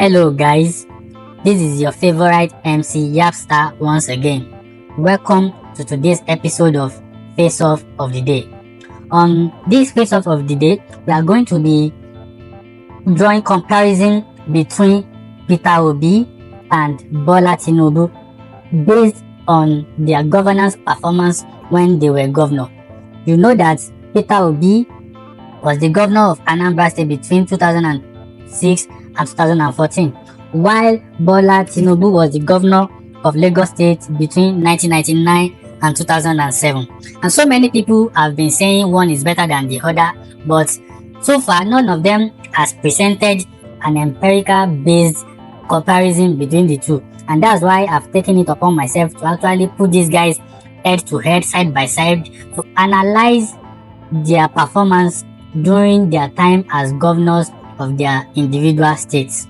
Hello guys, this is your favorite MC Yapstar once again. Welcome to today's episode of Face Off of the Day. On this Face Off of the Day, we are going to be drawing comparison between Peter Obi and Bola Tinubu based on their governance performance when they were governor. You know that Peter Obi was the governor of Anambra State between 2006 and 2014, while Bola Tinubu was the governor of Lagos State between 1999 and 2007. And so many people have been saying one is better than the other, but so far none of them has presented an empirical based comparison between the two. And that's why I've taken it upon myself to actually put these guys head to head, side by side, to analyze their performance during their time as governors of their individual states.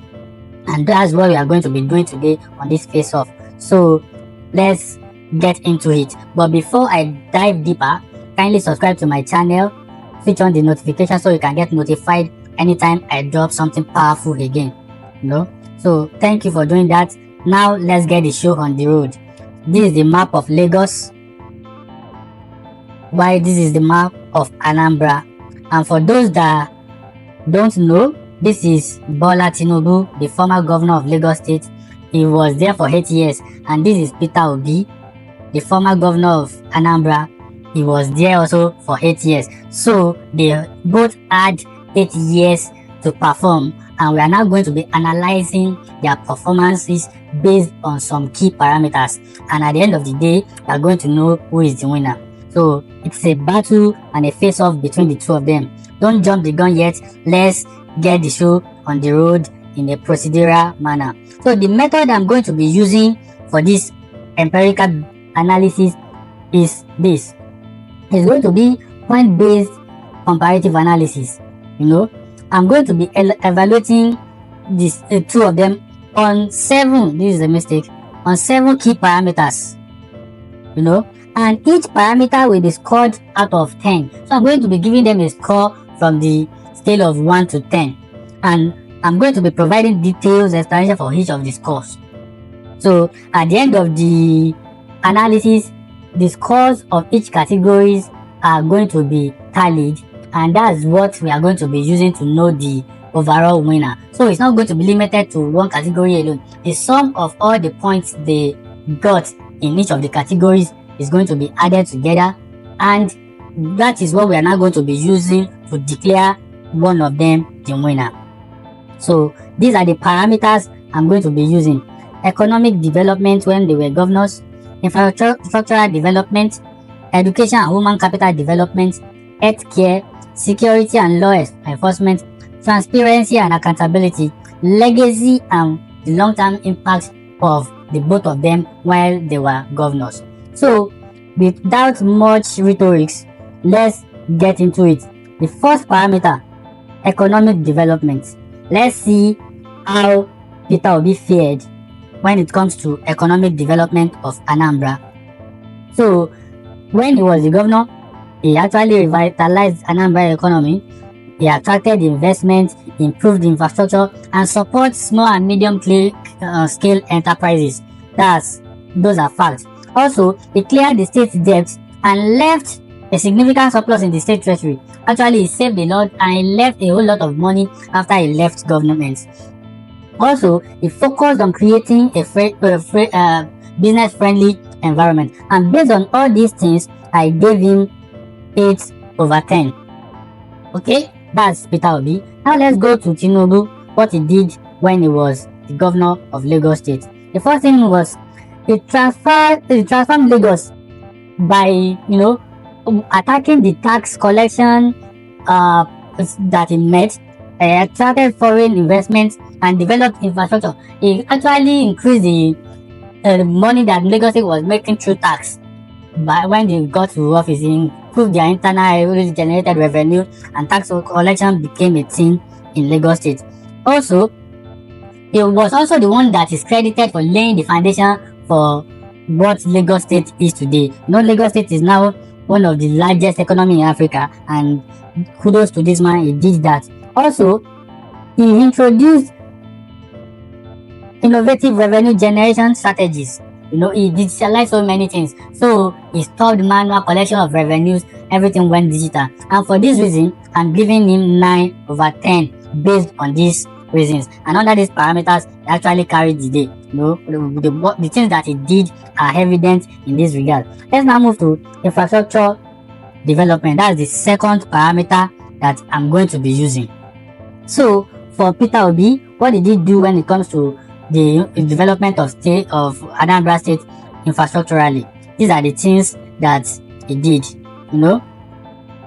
And that's what we are going to be doing today on this Face Off. So let's get into it. But before I dive deeper, kindly subscribe to my channel, switch on the notification so you can get notified anytime I drop something powerful again. So thank you for doing that. Now let's get the show on the road. This is the map of Lagos, while this is the map of Anambra. And for those that don't know, this is Bola Tinubu, the former governor of Lagos State. He was there for 8 years. And this is Peter Obi, the former governor of Anambra. He was there also for 8 years. So they both had 8 years to perform. And we are now going to be analyzing their performances based on some key parameters. And at the end of the day, we are going to know who is the winner. So it's a battle and a face-off between the two of them. Don't jump the gun yet. Let's get the show on the road in a procedural manner. So the method I'm going to be using for this empirical analysis is this. It's going to be point-based comparative analysis. I'm going to be evaluating these two of them on 7. This is a mistake. On 7 key parameters. And each parameter will be scored out of 10. So I'm going to be giving them a score from the scale of 1 to 10. And I'm going to be providing details explanation for each of the scores. So at the end of the analysis, the scores of each categories are going to be tallied. And that's what we are going to be using to know the overall winner. So it's not going to be limited to one category alone. The sum of all the points they got in each of the categories is going to be added together, and that is what we are now going to be using to declare one of them the winner. So these are the parameters I'm going to be using: economic development when they were governors, infrastructural development, education and human capital development, healthcare, security and law enforcement, transparency and accountability, legacy and the long-term impact of the both of them while they were governors. So without much rhetorics, let's get into it. The first parameter, economic development. Let's see how Peter Obi fared when it comes to economic development of Anambra. So when he was the governor, he actually revitalized Anambra economy. He attracted investment, improved infrastructure, and supports small and medium scale enterprises. Those are facts. Also, he cleared the state's debts and left a significant surplus in the state treasury. Actually, he saved a lot and he left a whole lot of money after he left government. Also, he focused on creating a business-friendly environment. And based on all these things, I gave him 8/10. Okay, that's Peter Obi. Now let's go to Tinubu, what he did when he was the governor of Lagos State. The first thing was he transformed Lagos by, attacking the tax collection that he met, attracted foreign investments and developed infrastructure. He actually increased the money that Lagos State was making through tax. But when they got to office, he improved their internal generated revenue, and tax collection became a thing in Lagos State. Also, he was also the one that is credited for laying the foundation for what Lagos State is today. Lagos State is now one of the largest economy in Africa, and kudos to this man, he did that. Also, he introduced innovative revenue generation strategies. He digitalized so many things. So he stopped manual collection of revenues. Everything went digital. And for this reason, I'm giving him 9/10 based on these reasons. And under these parameters, he actually carried the day. The things that he did are evident in this regard. Let's now move to infrastructure development. That's the second parameter that I'm going to be using. So for Peter Obi, what did he do when it comes to the development of Anambra State infrastructurally? These are the things that he did.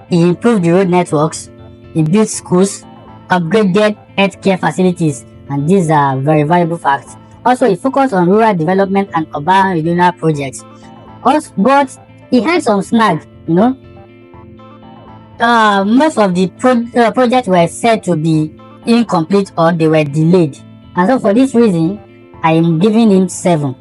He improved the road networks, he built schools, upgraded healthcare facilities, and these are very valuable facts. Also, he focused on rural development and urban regional projects. But he had some snag. Most of the projects were said to be incomplete or they were delayed, and so for this reason I am giving him 7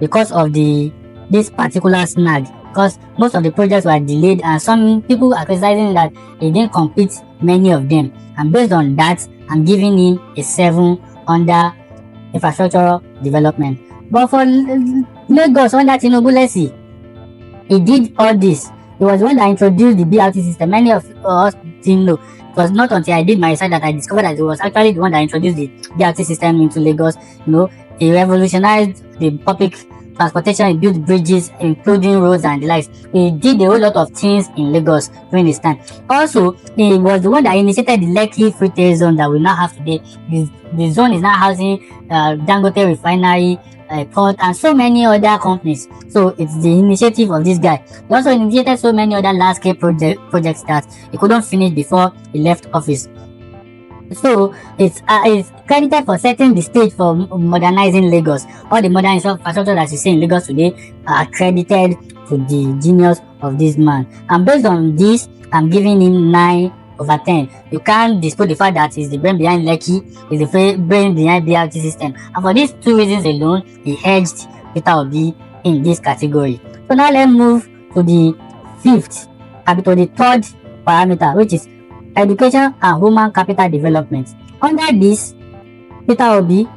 because of this particular snag, because most of the projects were delayed and some people are criticizing that he didn't complete many of them, and based on that I'm giving him a 7 under infrastructural development. But for Lagos under Tinubu, let's see, he did all this. He was the one that introduced the BRT system. Many of us didn't know. It was not until I did my research that I discovered that he was actually the one that introduced the BRT system into Lagos. He revolutionized the public transportation. He built bridges, including roads and the likes. He did a whole lot of things in Lagos during his time. Also, he was the one that initiated the Lekki Free Trade Zone that we now have today. The zone is now housing Dangote Refinery, port, and so many other companies. So it's the initiative of this guy. He also initiated so many other large-scale projects that he couldn't finish before he left office. So it's credited for setting the stage for modernizing Lagos. All the modern infrastructure that you see in Lagos today are credited to the genius of this man. And based on this, I'm giving him 9/10. You can't dispute the fact that he's the brain behind Lekki, he's the brain behind BRT system. And for these 2 reasons alone, he edged Peter Obi in this category. So now let's move to the third parameter, which is education and human capital development. Under this, Peter Obi,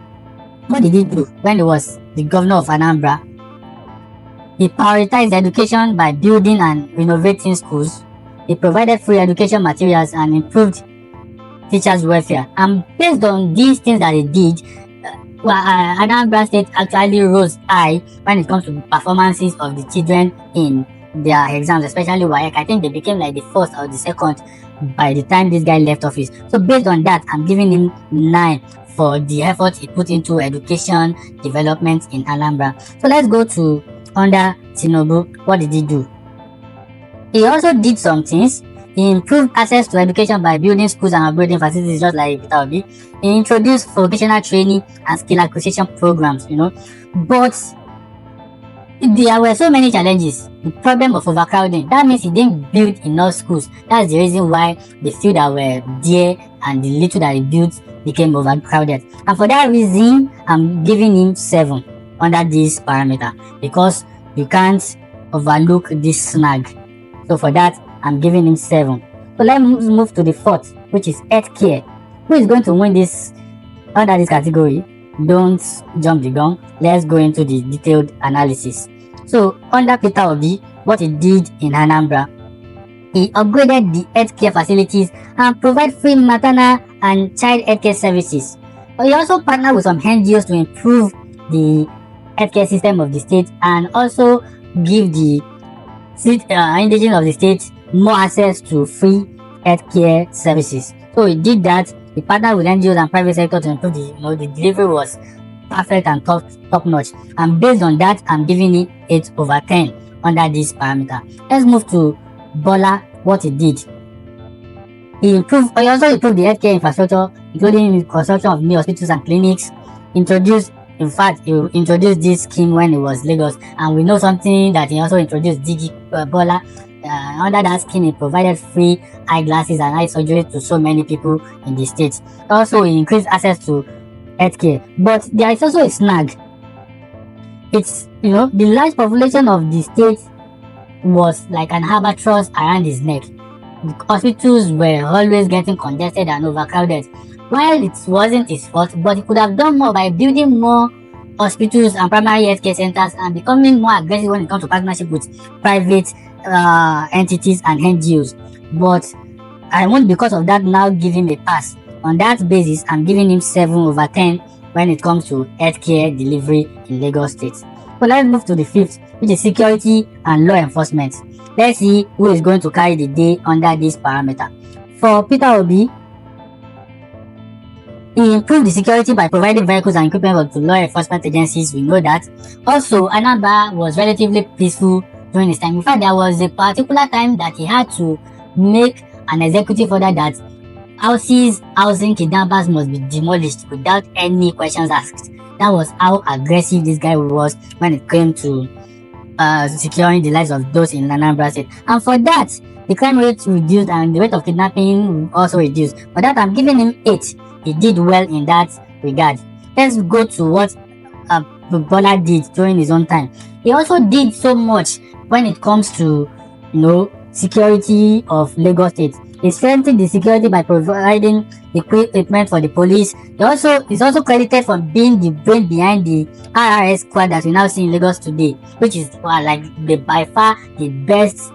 what did he do when he was the governor of Anambra? He prioritized education by building and renovating schools. He provided free education materials and improved teachers' welfare. And based on these things that he did, Anambra State actually rose high when it comes to performances of the children in their exams, especially WAEC. I think they became like the first or the second by the time this guy left office. So based on that, I'm giving him 9 for the effort he put into education development in Anambra. So let's go to under Tinubu. What did he do? He also did some things. He improved access to education by building schools and upgrading facilities, just like Peter Obi. He introduced vocational training and skill acquisition programs, But there were so many challenges. The problem of overcrowding. That means he didn't build enough schools. That's the reason why the few that were there and the little that he built became overcrowded. And for that reason, I'm giving him 7 under this parameter, because you can't overlook this snag. So for that, I'm giving him 7. So let's move to the 4th, which is healthcare. Who is going to win this under this category? Don't jump the gun. Let's go into the detailed analysis. So under Peter Obi, what he did in Anambra, he upgraded the healthcare facilities and provided free maternal and child healthcare services. He also partnered with some NGOs to improve the healthcare system of the state and also give the indigenous of the state more access to free healthcare services. So he did that. He partnered with NGOs and private sector to improve the delivery was perfect and top notch. And based on that, I'm giving it 8/10 under this parameter. Let's move to Bola. What he did. He also improved the healthcare infrastructure, including the construction of new hospitals and clinics. He introduced this scheme when he was Lagos, and we know something that he also introduced Bola. Under that scheme, he provided free eyeglasses and eye surgery to so many people in the state. Also, he increased access to healthcare. But there is also a snag. It's, the large population of the state was like an albatross around his neck. The hospitals were always getting congested and overcrowded. while it wasn't his fault, but he could have done more by building more hospitals and primary healthcare centers and becoming more aggressive when it comes to partnership with private entities and NGOs. But I won't, because of that, now give him a pass. On that basis, I'm giving him 7/10 when it comes to healthcare delivery in Lagos State. So let's move to the fifth, which is security and law enforcement. Let's see who is going to carry the day under this parameter. For Peter Obi, he improved the security by providing vehicles and equipment to law enforcement agencies. We know that. Also, Anambra was relatively peaceful during his time. In fact, there was a particular time that he had to make an executive order that housing kidnappers must be demolished without any questions asked. That was how aggressive this guy was when it came to securing the lives of those in Anambra State. And for that, the crime rate reduced and the rate of kidnapping also reduced. For that, I'm giving him 8. He did well in that regard. Let's go to what Bola did during his own time. He also did so much when it comes to, security of Lagos State. He strengthened the security by providing equipment for the police. He's also credited for being the brain behind the RRS squad that we now see in Lagos today, which is by far the best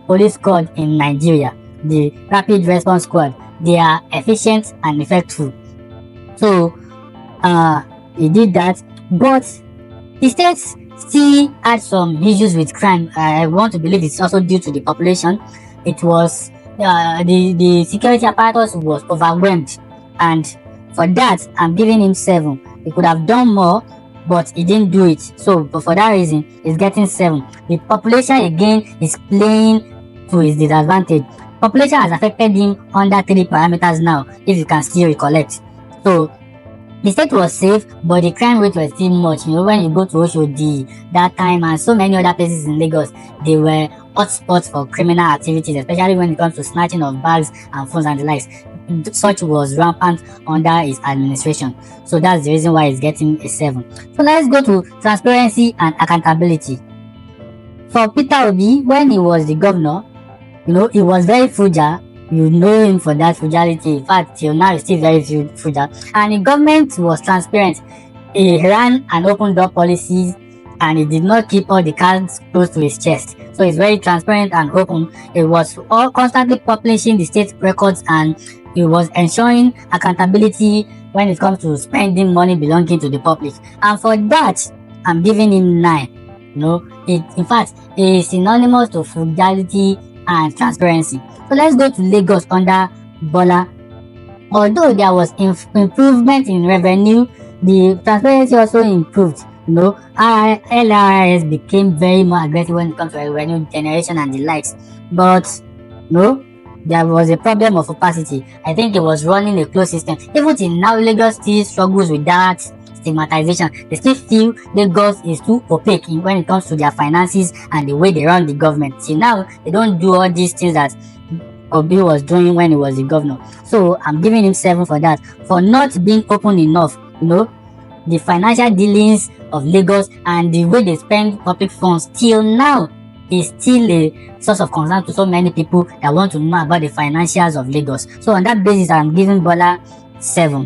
police squad in Nigeria, the Rapid Response Squad. They are efficient and effective. So he did that, but the state still had some issues with crime. I want to believe it's also due to the population. It was the security apparatus was overwhelmed, and for that I'm giving him 7. He could have done more, but he didn't do it. So for that reason, he's getting 7. The population again is playing to his disadvantage. Population has affected him under 3 parameters now, if you can still recollect. So the state was safe, but the crime rate was still much. When you go to Oshodi that time and so many other places in Lagos, they were hotspots for criminal activities, especially when it comes to snatching of bags and phones and the likes. Such was rampant under his administration. So that's the reason why he's getting a 7. So let's go to transparency and accountability. For Peter Obi, when he was the governor, he was very frugal. You know him for that frugality. In fact, till now he's still very frugal. And the government was transparent. He ran an open door policies and he did not keep all the cards close to his chest. So he's very transparent and open. He was all constantly publishing the state records and he was ensuring accountability when it comes to spending money belonging to the public. And for that, I'm giving him 9. In fact, it is synonymous to frugality and transparency. So let's go to Lagos under Bola. Although there was improvement in revenue, the transparency also improved. LRS became very more aggressive when it comes to revenue generation and the likes. But there was a problem of opacity. I think it was running a closed system. Even till now, Lagos still struggles with that stigmatization. They still feel Lagos is too opaque when it comes to their finances and the way they run the government. Till now, they don't do all these things that Obi was doing when he was the governor. So I'm giving him 7 for that, for not being open enough. The financial dealings of Lagos and the way they spend public funds till now is still a source of concern to so many people that want to know about the financials of Lagos. So on that basis, I'm giving Bola 7.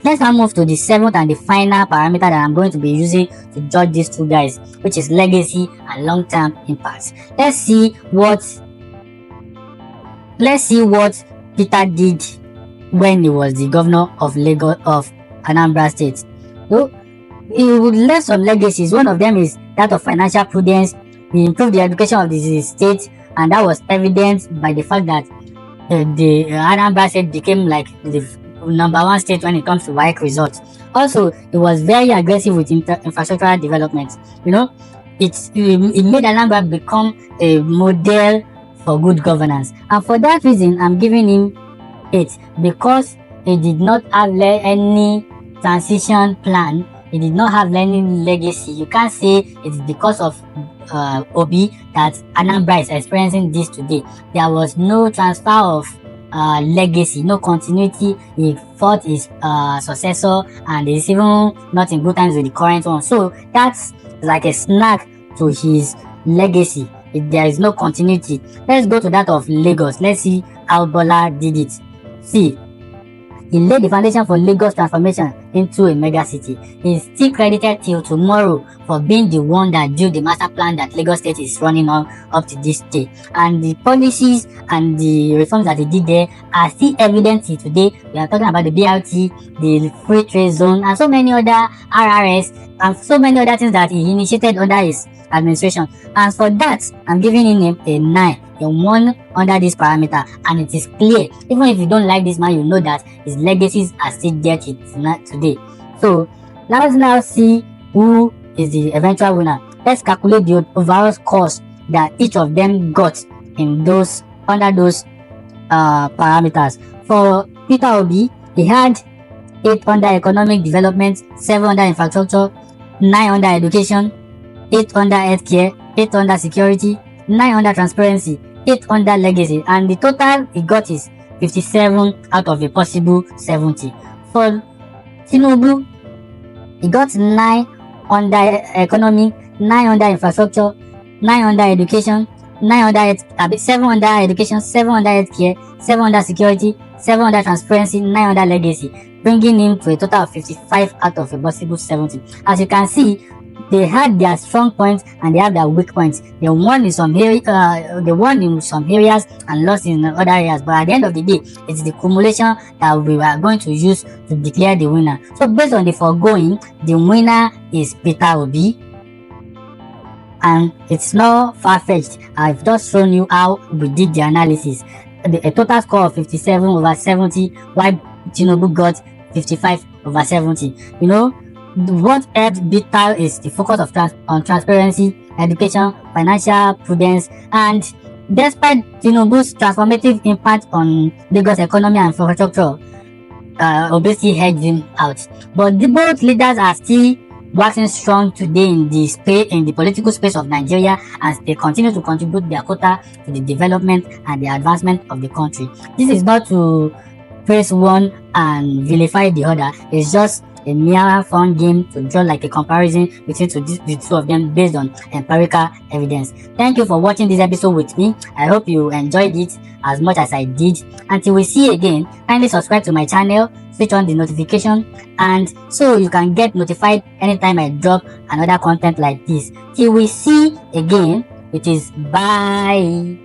Let's now move to the 7th and the final parameter that I'm going to be using to judge these two guys, which is legacy and long-term impact. Let's see what Peter did when he was the governor of Anambra State. So he would left some legacies. One of them is that of financial prudence. He improved the education of the state, and that was evident by the fact that the Anambra State became like the number 1 state when it comes to WAEC results. Also, he was very aggressive with infrastructural development. It made Anambra become a model for good governance, and for that reason, I'm giving him 8, because he did not have any transition plan. He did not have any legacy. You can't say it's because of Obi that Anambra is experiencing this today. There was no transfer of legacy, no continuity. He fought his successor and is even not in good times with the current one. So that's like a snack to his legacy. There is no continuity. Let's go to that of Lagos. Let's see how Bola did it. See, He laid the foundation for Lagos transformation into a mega city. He is still credited till tomorrow for being the one that drew the master plan that Lagos State is running on up to this day. And the policies and the reforms that he did there are still evident till today. We are talking about the BRT, the free trade zone, and so many other RRS, and so many other things that he initiated under his administration. And for that, I'm giving him a 9, a 1 under this parameter, and it is clear. Even if you don't like this man, you know that his legacies are still there today. So let's now see who is the eventual winner. Let's calculate the overall scores that each of them got in those under those parameters. For Peter Obi, he had 8 under economic development, 7 under infrastructure, 9 under education, 8 under healthcare, 8 under security, 9 under transparency, 8 under legacy, and the total he got is 57 out of a possible 70. For Tinubu, he got 9 under economy, 9 under infrastructure, 9 under education, 7 under education, 7 under healthcare, 7 under security, 7 under transparency, 9 under legacy, bringing him to a total of 55 out of a possible 70. As you can see, they had their strong points and they have their weak points. They won in some areas and lost in other areas. But at the end of the day, it's the accumulation that we are going to use to declare the winner. So based on the foregoing, the winner is Peter Obi. And it's not far-fetched. I've just shown you how we did the analysis. A total score of 57 over 70, while Tinubu got 55 over 70. You know, what helped Peter is the focus of on transparency, education, financial prudence, and despite Tinubu's transformative impact on Lagos economy and infrastructure, obviously hedged him out. But both leaders are still waxing strong today in the political space of Nigeria, as they continue to contribute their quota to the development and the advancement of the country. This is not to praise one and vilify the other. It's just a mere fun game to draw like a comparison between the two of them based on empirical evidence. Thank you for watching this episode with me. I hope you enjoyed it as much as I did. Until we see again, kindly subscribe to my channel, switch on the notification, and so you can get notified anytime I drop another content like this. Till we see again, it is bye.